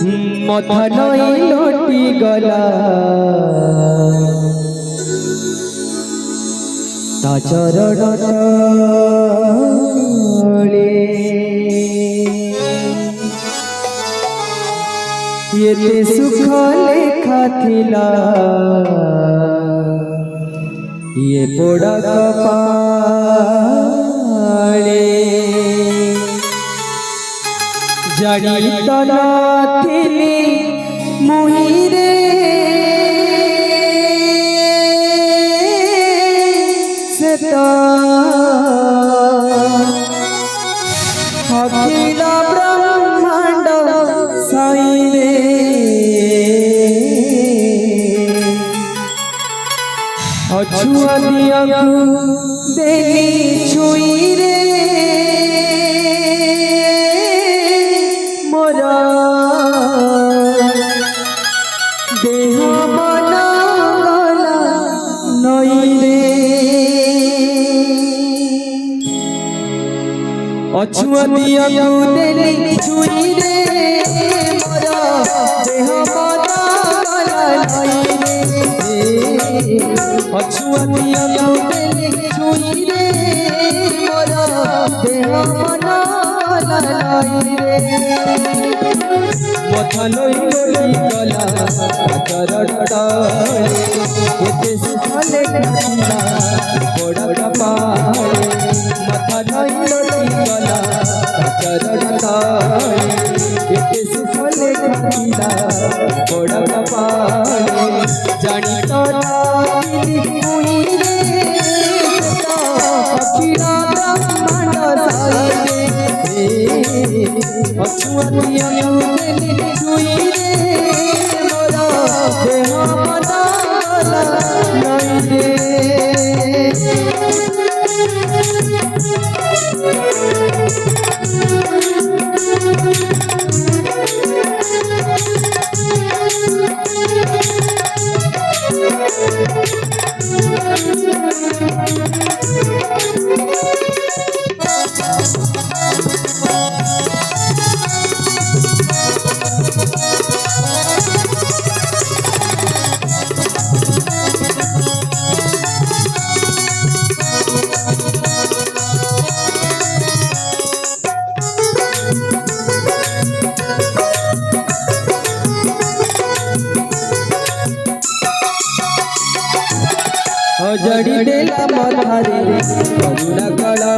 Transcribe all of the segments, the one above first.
मथा नई लोटी गला ता चरण तले ये सुख लेखा थिला ये पोड़ा कपाले जड़ी तना थिली मुही रे सेता अखिल ब्रह्मांड साई रे अछुआ दिया देली छुई रे मोरा देह बना गला नई रे अछुआ दिया देली छुई रे मोरा देह बना गला नई रे अछुआ दिया देली छुई रे मोरा देह बना मथा नई लोटी गला चरण तले सुखले खातिला पोड़ा कपाले मथा नई लोटी गला चरण तले सुखले खातिला पोड़ा कपाले जानी तना मुई रे अखिल ब्रह्मांड साई अछुआ दिया देली छुई रे मोरा देह बना गला नई रे जड़ी देला मथारे करुणा कला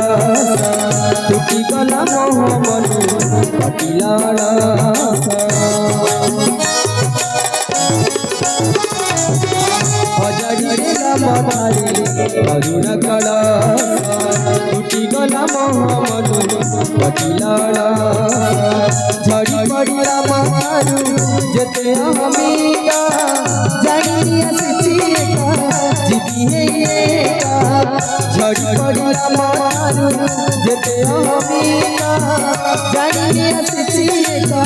टूटी गला मोह मनु कटिला जड़ी देला मथारे करुणा कला टूटी गला मोह मनु कटिला झड़ी पड़िया मारू जेते हमीका जानी असचिका जीती है ये झड़ी पड़िया मारू जेते हमीका जानी असचिका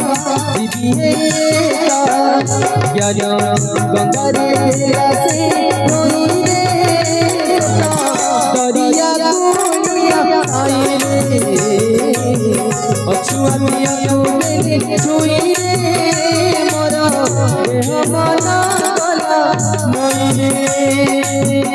जीती है ये ज्ञान गंगा रे से नई रे दरिया दुनिया आई रे अछुआ दिया देली छुई रे मोरा देह बना गला नई रे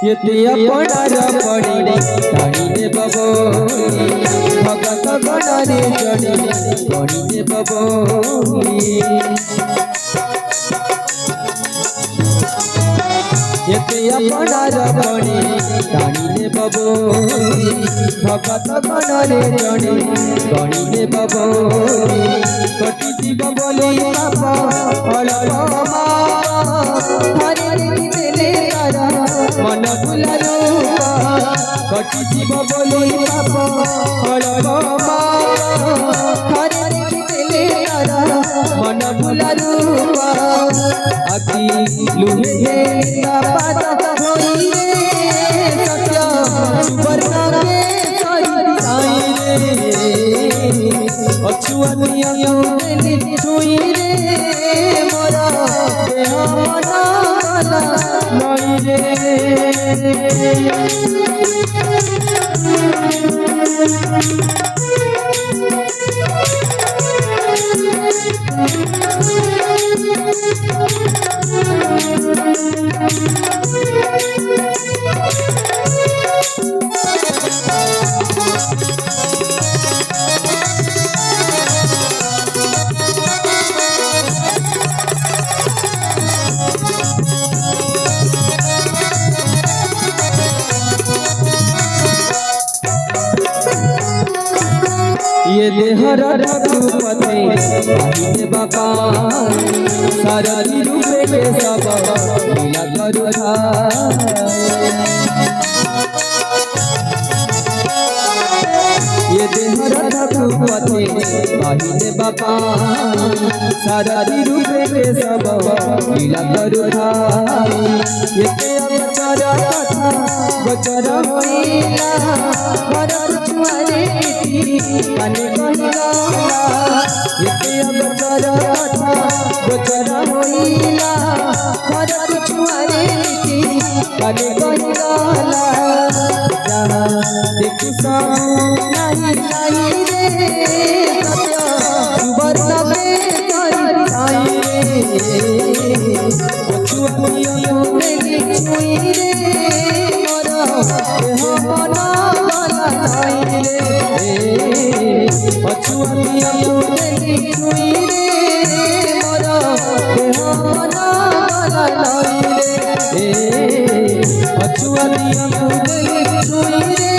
ये अपना पड़ी रानी ने बबोली भगत गणा रे जड़ी गणी ने बबोली ये अपना पड़ी रानी ने बबोली भगत गणा रे जड़ी गणी ने बबोली कटी बबोली बाबा अलमा हरे दिले मन भुला रूपा कटी जीव बोली बाबा अलमा हरे दिले मन भुला रूपा আকি লুহে পাদ ধরি রে সত্য সুবর্ণকে সরি সাই রে অছুয়াতিয়া দেলি ছুই রে মোর দেহ মন গলা নই রে ये देहर रघुपते ये बापा सारा रूपे के सब लीला करुणा ये देहर रघुपते ये बापा सारा रूपे के सब लीला करुणा ये अवतार कथा गोचर होइला भरत छुआरे काने कहिला एते अवतार कथा गोचर होइला भरत छुआरे काने कहिला जहाँ देखु नहीं नहीं रे सत्य सुवर्ण में करी आई रे अछुआ देली छुई रे मोर देह मन गला नाई रे अछुआ देली छुई रे मोर देह मन गला नाई रे अछुआ देली छुई रे